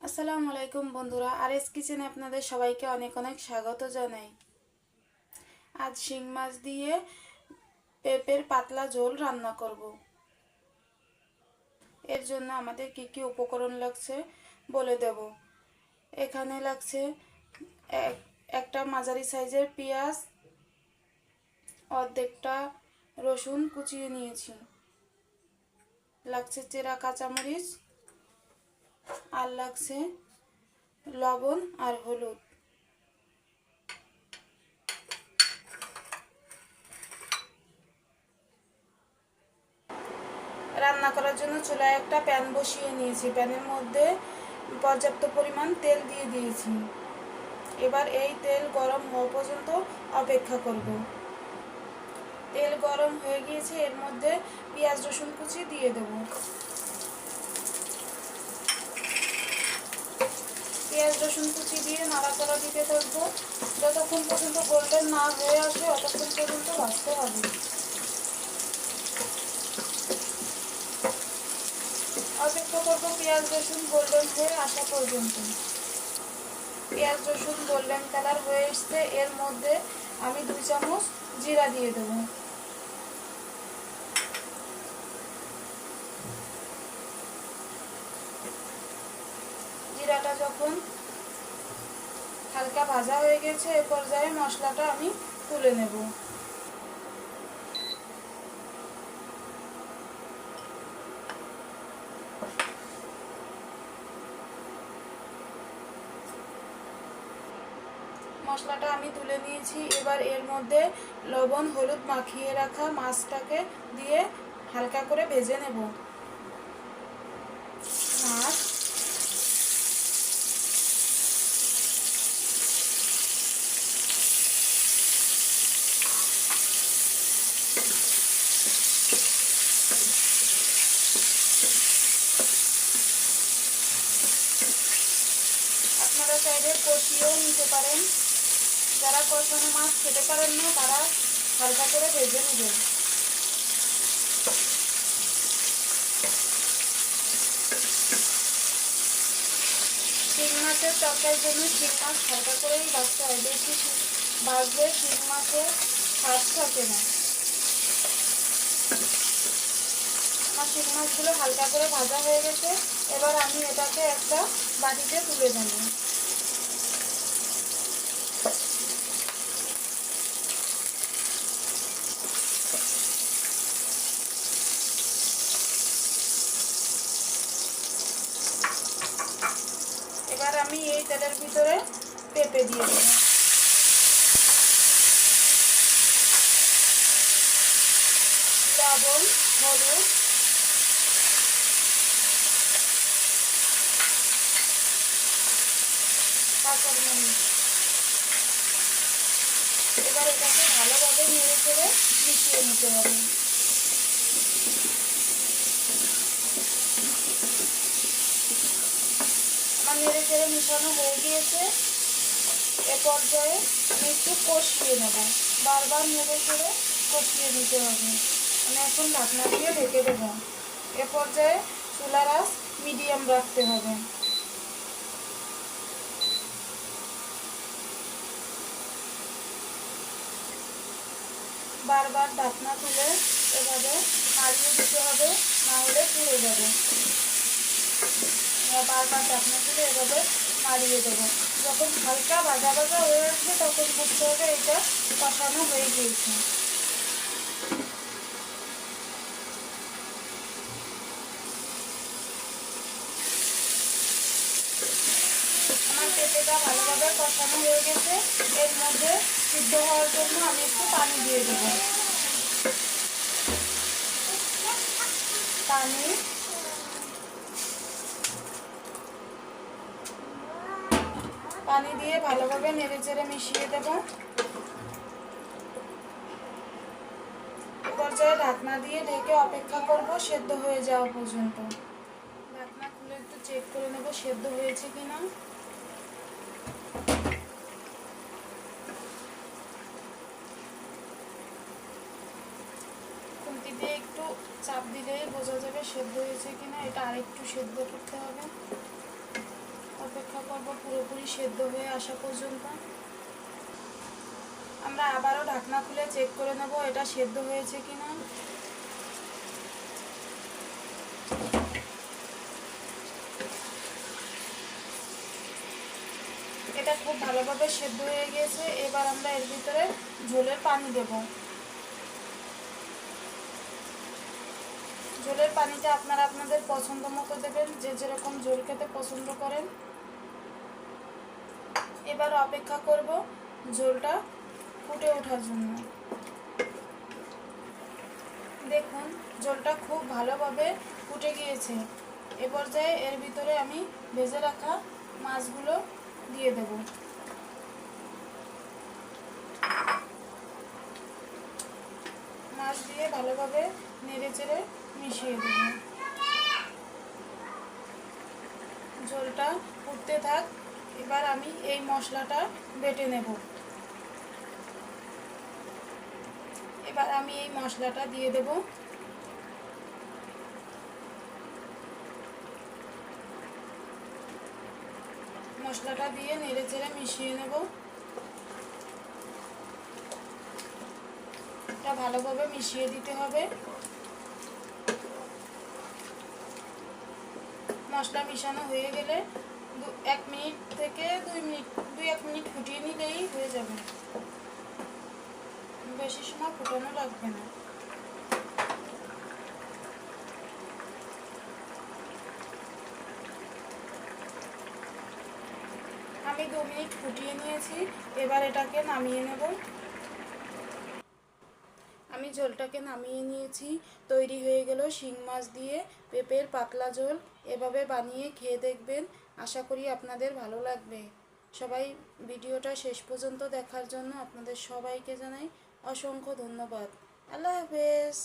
আসসালামু আলাইকুম বন্ধুরা, আরএস কিচেনে আপনাদের সবাইকে অনেক অনেক স্বাগত জানাই। আজ শিং মাছ দিয়ে পেঁপের পাতলা ঝোল রান্না করব। এর জন্য আমাদের কি কি উপকরণ লাগছে বলে দেব। এখানে লাগছে একটা মাঝারি সাইজের পেঁয়াজ, অর্ধেকটা রসুন কুচিয়ে নিয়েছি, লাগছে চেরা কাঁচামরিচ, আর লাগছে লবণ আর হলুদ। রান্না করার জন্য চুলায় একটা প্যান বসিয়ে নিয়েছি, প্যানের মধ্যে পর্যাপ্ত পরিমাণ তেল দিয়ে দিয়েছি। এবার এই তেল গরম হওয়া পর্যন্ত অপেক্ষা করব। তেল গরম হয়ে গিয়েছে, এর মধ্যে পেঁয়াজ রসুন কুচি দিয়ে দেব। পেঁয়াজ রসুন কুচি দিয়ে নাড়াচাড়া দিতে থাকবো যতক্ষণ পর্যন্ত গোল্ডেন না হয়ে আসবে, ততক্ষণ পর্যন্ত ভাজতে হবে। অপেক্ষা করবো পেঁয়াজ রসুন গোল্ডেন হয়ে আসা পর্যন্ত। পেঁয়াজ রসুন গোল্ডেন কালার হয়ে এসছে, এর মধ্যে আমি 2 চামচ জিরা দিয়ে দেব। জিরাটা যখন হালকা ভাজা হয়ে গেছে, এ পর্যায়ে মশলাটা আমি তুলে নেব। মশলাটা আমি তুলে নিয়েছি। এবার এর মধ্যে লবণ হলুদ মাখিয়ে রাখা মাছটাকে দিয়ে হালকা করে ভেজে নেব। মাছ আপনারা চাইলে কষিয়েও নিতে পারেন। যারা কষানো মাছ খেতে পারেন না, তারা হালকা করে ভেজে নেবেন। শিং মাছের তরকারির জন্য শিং মাছ হালকা করেই ভাজতে হয়, বেশি ভাজলে শিং মাছের স্বাদ থাকে না। আমার শিং মাছগুলো হালকা করে ভাজা হয়ে গেছে। এবার আমি এটাকে একটা বাটিতে তুলে নেব। এবার আমি এই তেলের ভিতরে পেঁপে দিয়ে দেব। লবণ হলুদ কাঁচামরিচ। এবার এটাকে ভালোভাবে নেড়ে চেড়ে মিশিয়ে নিতে হবে। আমার নেড়ে চেড়ে মিশানো হয়ে গিয়েছে। এ পর্যায়ে আমি একটু কষিয়ে নেব। বারবার নেড়ে চেড়ে কষিয়ে দিতে হবে। আমি এখন ঢাকনা দিয়ে ঢেকে দেব। এ পর্যায়ে চুলার আঁচ মিডিয়াম রাখতে হবে। বারবার ঢাকনা তুলে এভাবে নাড়িয়ে দিতে হবে, না হলে পুড়ে যাবে। বারবার ঢাকনা তুলে এভাবে নাড়িয়ে দেবো। যখন হালকা ভাজা ভাজা হয়ে আসবে, তখন বুঝতে হবে এটা কষানো হয়ে গিয়েছে। আমার পেঁপেটা ভালোভাবে কষানো হয়ে গেছে। এর মধ্যে সিদ্ধ হওয়ার জন্য আমি একটু পানি দিয়ে দেবো। পানি দিয়ে ভালোভাবে নেড়ে চেড়ে মিশিয়ে দেব। পর্যায়ে ঢাকনা দিয়ে ঢেকে অপেক্ষা করব সেদ্ধ হয়ে যাওয়া পর্যন্ত। ঢাকনা খুলে একটু চেক করে নেব সেদ্ধ হয়েছে কিনা। খুন্তি দিয়ে একটু চাপ দিলেই বোঝা যাবে সেদ্ধ হয়েছে কিনা। এটা আরেকটু সেদ্ধ করতে হবে। সেদ্ধ হয়ে আসা পর্যন্ত। আমরা আবারও ঢাকনা খুলে চেক করে নেব এটা সেদ্ধ হয়েছে কিনা। এটা খুব ভালোভাবে সেদ্ধ হয়ে গেছে। এবার আমরা এর ভিতরে ঝোলের পানি দেব। ঝোলের পানিটা আপনারা আপনাদের পছন্দ মতো দেবেন, যে যেরকম ঝোল খেতে পছন্দ করেন। এবার অপেক্ষা করব ঝোলটা ফুটে ওঠার জন্য। দেখুন ঝোলটা খুব ভালোভাবে ফুটে গিয়েছে। এ পর্যায়ে এর ভিতরে আমি ভেজে রাখা মাছগুলো দিয়ে দেব। মাছ দিয়ে ভালোভাবে নেড়ে চেড়ে মিশিয়ে দেব। ঝোলটা ফুটতে থাক। এবার আমি এই মশলাটা বেটে নেব। এবার আমি এই মশলাটা দিয়ে দেব। মশলাটা দিয়ে নেড়ে চেড়ে মিশিয়ে নেব। এটা ভালোভাবে মিশিয়ে দিতে হবে। মশলা মিশানো হয়ে গেলে 1 মিনিট থেকে 2-1 মিনিট ফুটিয়ে নিলেই হয়ে যাবে। বেশি সময় ফুটানো লাগবে না। আমি 2 মিনিট ফুটিয়ে নিয়েছি। এবার এটাকে নামিয়ে নেব। আমি ঝোলটাকে নামিয়ে নিয়েছি। তৈরি হয়ে গেল শিং মাছ দিয়ে পেঁপের পাতলা ঝোল। এভাবে বানিয়ে খেয়ে দেখবেন, আশা করি আপনাদের ভালো লাগবে। সবাই ভিডিওটা শেষ পর্যন্ত দেখার জন্য আপনাদের সবাইকে জানাই অসংখ্য ধন্যবাদ। আল্লাহ হাফেজ।